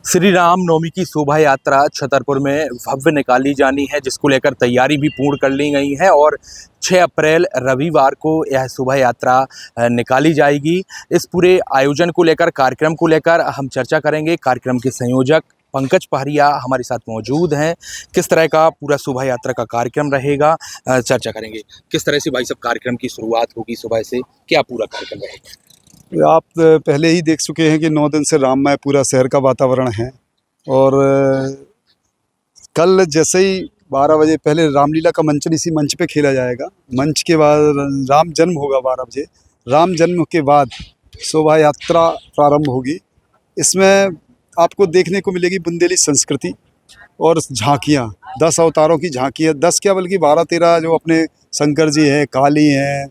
श्री राम नवमी की शोभा यात्रा छतरपुर में भव्य निकाली जानी है, जिसको लेकर तैयारी भी पूर्ण कर ली गई है और 6 अप्रैल रविवार को यह शोभा यात्रा निकाली जाएगी। इस पूरे आयोजन को लेकर, कार्यक्रम को लेकर हम चर्चा करेंगे। कार्यक्रम के संयोजक पंकज पहरिया हमारे साथ मौजूद हैं। किस तरह का पूरा शोभा यात्रा का कार्यक्रम रहेगा, चर्चा करेंगे। किस तरह से भाई साहब कार्यक्रम की शुरुआत होगी, सुबह से क्या पूरा कार्यक्रम रहेगा? आप पहले ही देख चुके हैं कि 9 दिन से राममय पूरा शहर का वातावरण है और कल जैसे ही 12 बजे पहले रामलीला का मंचन इसी मंच पे खेला जाएगा। मंच के बाद राम जन्म होगा 12 बजे। राम जन्म के बाद शोभा यात्रा प्रारंभ होगी। इसमें आपको देखने को मिलेगी बुंदेली संस्कृति और झांकियाँ, 10 अवतारों की झांकियाँ, 10 क्या बल्कि 12-13 जो अपने शंकर जी हैं, काली हैं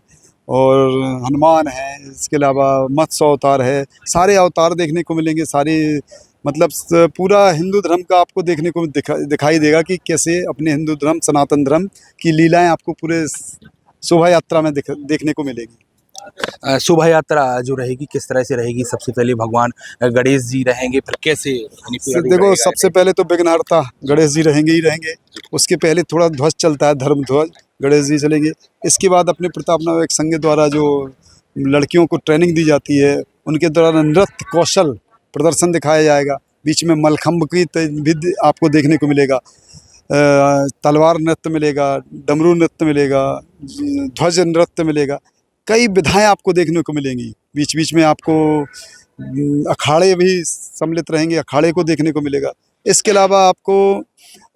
और हनुमान है, इसके अलावा मत्स्य अवतार है। सारे अवतार देखने को मिलेंगे। सारी मतलब पूरा हिंदू धर्म का आपको देखने को दिखाई देगा कि कैसे अपने हिंदू धर्म, सनातन धर्म की लीलाएं आपको पूरे शोभा यात्रा में देखने को मिलेगी। शोभा यात्रा जो रहेगी किस तरह से रहेगी? सबसे पहले भगवान गणेश जी रहेंगे, फिर कैसे देखो, सबसे पहले तो विघ्नहर्ता गणेश जी रहेंगे ही रहेंगे। उसके पहले थोड़ा ध्वज चलता है, धर्म ध्वज, गणेश जी चलेंगे। इसके बाद अपने प्रताप नायक संघ द्वारा जो लड़कियों को ट्रेनिंग दी जाती है, उनके द्वारा नृत्य कौशल प्रदर्शन दिखाया जाएगा। बीच में मलखम्ब की भी आपको देखने को मिलेगा, तलवार नृत्य मिलेगा, डमरू नृत्य मिलेगा, ध्वज नृत्य मिलेगा। कई विधाएं आपको देखने को मिलेंगी। बीच बीच में आपको अखाड़े भी सम्मिलित रहेंगे, अखाड़े को देखने को मिलेगा। इसके अलावा आपको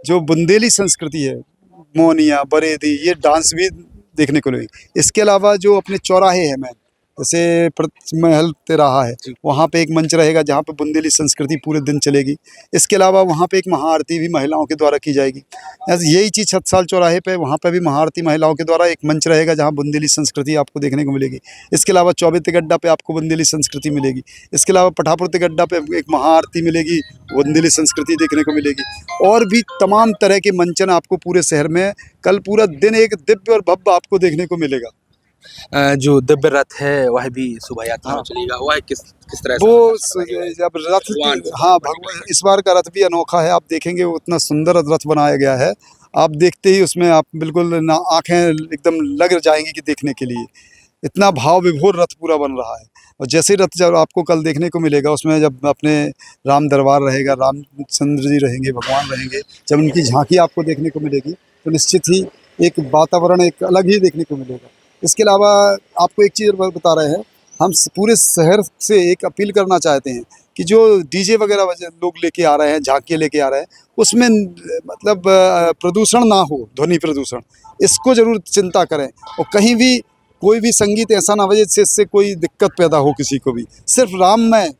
जो बुंदेली संस्कृति है, मोनिया, बरेदी, ये डांस भी देखने को मिलेगी। इसके अलावा जो अपने चौराहे हैं, जैसे महल तिराहा है, वहाँ पे एक मंच रहेगा जहाँ पे बुंदेली संस्कृति पूरे दिन चलेगी। इसके अलावा वहाँ पे एक महाआरती भी महिलाओं के द्वारा की जाएगी। यही चीज़ छतसाल चौराहे पे, वहाँ पे भी महाआरती महिलाओं के द्वारा एक मंच रहेगा जहाँ बुंदेली संस्कृति आपको देखने को मिलेगी। इसके अलावा चौबे तिगड्डा पे आपको बुंदेली संस्कृति मिलेगी। इसके अलावा पठापुर तिगड्डा पे एक महाआरती मिलेगी, बुंदेली संस्कृति देखने को मिलेगी। और भी तमाम तरह के मंचन आपको पूरे शहर में कल पूरा दिन एक दिव्य और भव्य आपको देखने को मिलेगा। जो दिव्य रथ है वह भी शोभा यात्रा में चलेगा, वह किस तरह से? वो जब रथ, हाँ, भगवान इस बार का रथ भी अनोखा है। आप देखेंगे उतना सुंदर रथ बनाया गया है, आप देखते ही उसमें आप बिल्कुल ना आंखें एकदम लग जाएंगी कि देखने के लिए। इतना भाव विभोर रथ पूरा बन रहा है। और जैसे रथ जब आपको कल देखने को मिलेगा, उसमें जब अपने राम दरबार रहेगा, रामचंद्र जी रहेंगे, भगवान रहेंगे, जब उनकी झांकी आपको देखने को मिलेगी तो निश्चित ही एक वातावरण एक अलग ही देखने को मिलेगा। इसके अलावा आपको एक चीज़ बता रहे हैं, हम पूरे शहर से एक अपील करना चाहते हैं कि जो डीजे वगैरह लोग लेके आ रहे हैं, झांकियाँ लेके आ रहे हैं, उसमें मतलब प्रदूषण ना हो, ध्वनि प्रदूषण, इसको ज़रूर चिंता करें। और कहीं भी कोई भी संगीत ऐसा ना बजे जिससे कोई दिक्कत पैदा हो किसी को भी। सिर्फ राममय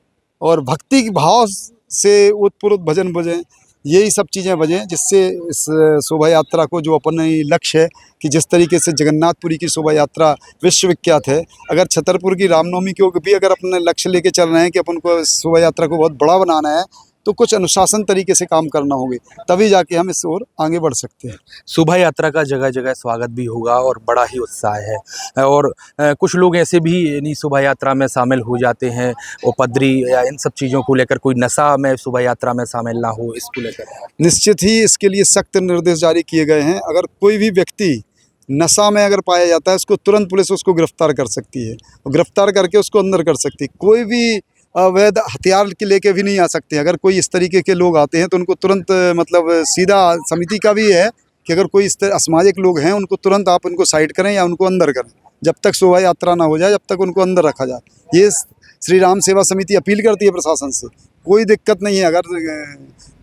और भक्ति के भाव से उत्पुरुष भजन बजें, यही सब चीज़ें बजें, जिससे इस शोभा यात्रा को, जो अपना लक्ष्य है कि जिस तरीके से जगन्नाथपुरी की शोभा यात्रा विश्वविख्यात है, अगर छतरपुर की रामनवमी को भी अगर अपने लक्ष्य लेके चल रहे हैं कि अपन को शोभा यात्रा को बहुत बड़ा बनाना है, तो कुछ अनुशासन तरीके से काम करना होगा, तभी जाके हम इस ओर आगे बढ़ सकते हैं। शोभा यात्रा का जगह जगह स्वागत भी होगा और बड़ा ही उत्साह है। और कुछ लोग ऐसे भी इन्हीं शोभा यात्रा में शामिल हो जाते हैं, उपद्री या इन सब चीज़ों को लेकर, कोई नशा में शोभा यात्रा में शामिल ना हो, इसको लेकर निश्चित ही इसके लिए सख्त निर्देश जारी किए गए हैं। अगर कोई भी व्यक्ति नशा में अगर पाया जाता है, उसको तुरंत पुलिस उसको गिरफ्तार कर सकती है और गिरफ्तार करके उसको अंदर कर सकती है। कोई भी अवैध हथियार के लेके भी नहीं आ सकते। अगर कोई इस तरीके के लोग आते हैं तो उनको तुरंत मतलब सीधा समिति का भी है कि अगर कोई इस तरह असामाजिक लोग हैं, उनको तुरंत आप उनको साइड करें या उनको अंदर करें। जब तक शोभा यात्रा ना हो जाए, जब तक उनको अंदर रखा जाए। ये श्री राम सेवा समिति अपील करती है प्रशासन से। कोई दिक्कत नहीं है, अगर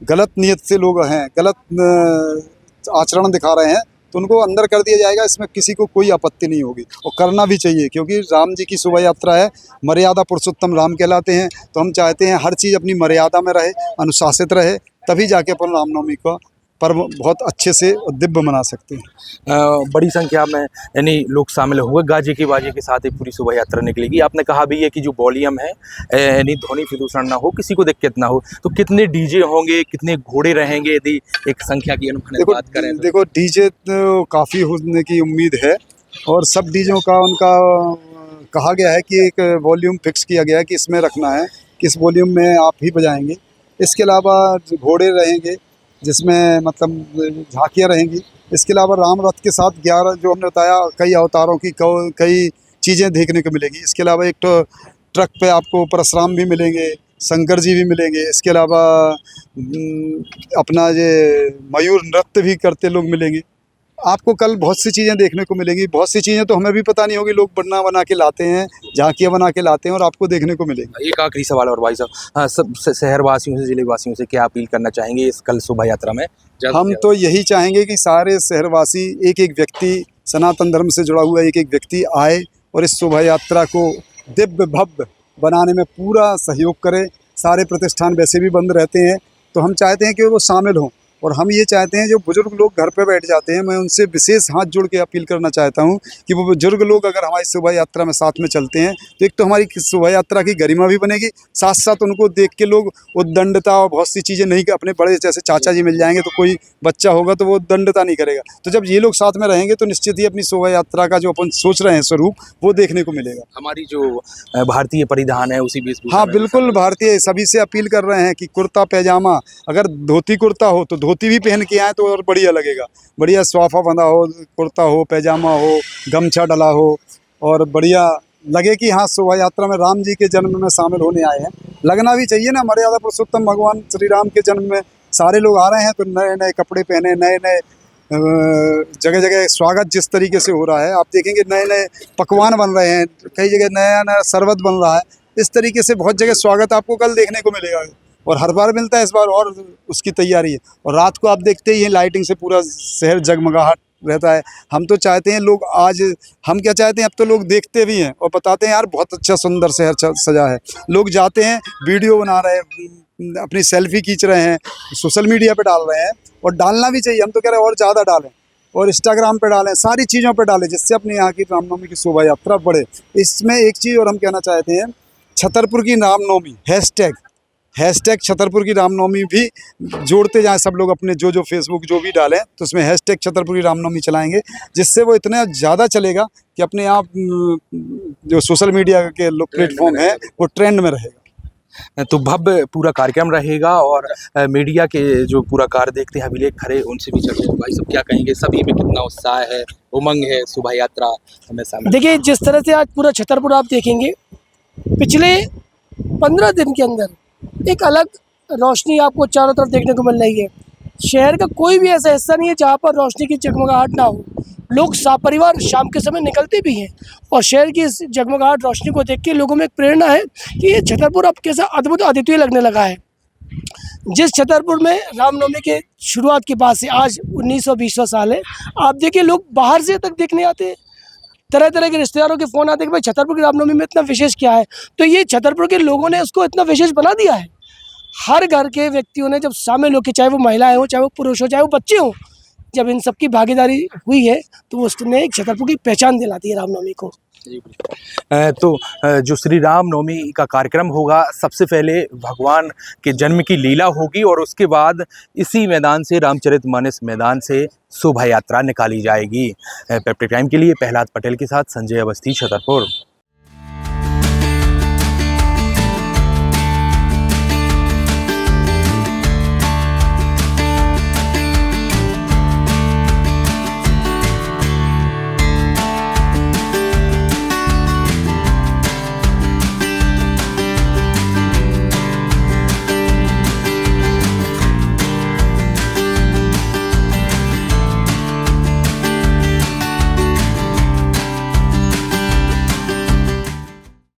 गलत नीयत से लोग हैं, गलत आचरण दिखा रहे हैं, तो उनको अंदर कर दिया जाएगा। इसमें किसी को कोई आपत्ति नहीं होगी और करना भी चाहिए, क्योंकि राम जी की शोभा यात्रा है, मर्यादा पुरुषोत्तम राम कहलाते हैं। तो हम चाहते हैं हर चीज़ अपनी मर्यादा में रहे, अनुशासित रहे, तभी जाके अपन रामनवमी का पर्व बहुत अच्छे से और दिव्य मना सकते हैं। बड़ी संख्या में यानी लोग शामिल हुए, गाजे के बाजे के साथ एक पूरी शोभा यात्रा निकलेगी। आपने कहा भी है कि जो वॉल्यूम है यानी ध्वनि प्रदूषण ना हो, किसी को दिक्कत ना हो, तो कितने डीजे होंगे, कितने घोड़े रहेंगे, यदि एक संख्या की बात करें? देखो, डीजे तो काफ़ी होने की उम्मीद है और सब डीजों का उनका कहा गया है कि एक वॉल्यूम फिक्स किया गया है कि इसमें रखना है, किस वॉल्यूम में आप ही बजाएंगे। इसके अलावा जो घोड़े रहेंगे जिसमें मतलब झांकियाँ रहेंगी। इसके अलावा राम रथ के साथ 11 जो हमने बताया कई अवतारों की कई चीज़ें देखने को मिलेंगी। इसके अलावा एक तो ट्रक पे आपको परशुराम भी मिलेंगे, शंकर जी भी मिलेंगे। इसके अलावा अपना ये मयूर नृत्य भी करते लोग मिलेंगे। आपको कल बहुत सी चीज़ें देखने को मिलेंगी। बहुत सी चीज़ें तो हमें भी पता नहीं होगी, लोग बना के लाते हैं, झांकियाँ बना के लाते हैं और आपको देखने को मिलेंगी। एक आखिरी सवाल और भाई साहब, हाँ, सब शहरवासियों से, जिले वासियों से क्या अपील करना चाहेंगे इस कल शोभा यात्रा में? हम तो यही चाहेंगे कि सारे शहरवासी, एक एक व्यक्ति, सनातन धर्म से जुड़ा हुआ एक एक व्यक्ति आए और इस शोभा यात्रा को दिव्य भव्य बनाने में पूरा सहयोग करे। सारे प्रतिष्ठान वैसे भी बंद रहते हैं, तो हम चाहते हैं कि वो शामिल हों। और हम ये चाहते हैं जो बुजुर्ग लोग घर पे बैठ जाते हैं, मैं उनसे विशेष हाथ जोड़ के अपील करना चाहता हूँ कि वो बुजुर्ग लोग अगर हमारी शोभा यात्रा में साथ में चलते हैं तो एक तो हमारी शोभा यात्रा की गरिमा भी बनेगी, साथ साथ उनको देख के लोग उद्दंडता और बहुत सी चीज़ें नहीं, अपने बड़े जैसे चाचा जी मिल जाएंगे तो कोई बच्चा होगा तो वो उद्दंडता नहीं करेगा। तो जब ये लोग साथ में रहेंगे तो निश्चित ही अपनी शोभा यात्रा का जो अपन सोच रहे हैं स्वरूप वो देखने को मिलेगा। हमारी जो भारतीय परिधान है उसी वेशभूषा हाँ में बिल्कुल, भारतीय सभी से अपील कर रहे हैं कि कुर्ता पैजामा, अगर धोती कुर्ता हो तो धोती भी पहन के आए तो और बढ़िया लगेगा। बढ़िया स्वाफा बंधा हो, कुर्ता हो, पैजामा हो, गमछा डला हो और बढ़िया लगे कि हाँ शोभा यात्रा में राम जी के जन्म में शामिल होने आए हैं। लगना भी चाहिए ना, मर्यादा पुरुषोत्तम भगवान श्री राम के जन्म में सारे लोग आ रहे हैं तो नए नए कपड़े पहने, नए नए जगह जगह स्वागत जिस तरीके से हो रहा है, आप देखेंगे नए नए पकवान बन रहे हैं, कई जगह नया नया शरबत बन रहा है। इस तरीके से बहुत जगह स्वागत आपको कल देखने को मिलेगा और हर बार मिलता है, इस बार और उसकी तैयारी है। और रात को आप देखते ही हैं लाइटिंग से पूरा शहर जगमगाहट रहता है। हम तो चाहते हैं लोग आज, हम क्या चाहते हैं, अब तो लोग देखते भी हैं और बताते हैं यार बहुत अच्छा सुंदर शहर सजा है। लोग जाते हैं, वीडियो बना रहे हैं, अपनी सेल्फी खींच रहे हैं, सोशल मीडिया पे डाल रहे हैं और डालना भी चाहिए। हम तो कह रहे हैं और ज़्यादा डालें और इंस्टाग्राम पे डालें, सारी चीज़ों पे डालें जिससे अपने यहाँ की रामनवमी की शोभा यात्रा बढ़े। इसमें एक चीज़ और हम कहना चाहते हैं, छतरपुर की रामनवमी हैशटैग छतरपुर की रामनवमी भी जोड़ते जाएं सब लोग, अपने जो फेसबुक जो भी डालें तो उसमें हैशटैग छतरपुर की रामनवमी चलाएंगे, जिससे वो इतना ज़्यादा चलेगा कि अपने आप जो सोशल मीडिया के प्लेटफॉर्म है वो ट्रेंड में रहेगा। तो भव्य पूरा कार्यक्रम रहेगा और मीडिया के जो पूरा कार्य देखते हैं अभिलेख खरे, उनसे भी चर्चा। भाई सब क्या कहेंगे, सभी में कितना उत्साह है, उमंग है शोभा यात्रा हमें शामिल? देखिए, जिस तरह से आज पूरा छतरपुर आप देखेंगे, पिछले 15 दिन के अंदर एक अलग रोशनी आपको चारों तरफ देखने को मिल रही है। शहर का कोई भी ऐसा हिस्सा नहीं है जहाँ पर रोशनी की जगमगाहट ना हो। लोग सपरिवार शाम के समय निकलते भी हैं और शहर की इस जगमगाहट रोशनी को देख के लोगों में एक प्रेरणा है कि ये छतरपुर अब कैसा अद्भुत अद्वितीय लगने लगा है। जिस छतरपुर में रामनवमी के शुरुआत के बाद से आज 1920वां साल है, आप देखिए लोग बाहर से तक देखने आते हैं। तरह तरह के रिश्तेदारों के फ़ोन आते हैं कि भाई छतरपुर की रामनवमी में इतना विशेष क्या है। तो ये छतरपुर के लोगों ने उसको इतना विशेष बना दिया है। हर घर के व्यक्तियों ने जब शामिल होकर, चाहे वो महिलाएं हों, चाहे वो पुरुष हो, चाहे वो बच्चे हों, जब इन सबकी भागीदारी हुई है तो वो उसने एक छतरपुर की पहचान दिलाती है रामनवमी को। तो जो श्री राम नवमी का कार्यक्रम होगा, सबसे पहले भगवान के जन्म की लीला होगी और उसके बाद इसी मैदान से, रामचरितमानस मैदान से शोभा यात्रा निकाली जाएगी। पेप्टिक टाइम के लिए प्रहलाद पटेल के साथ संजय अवस्थी, छतरपुर।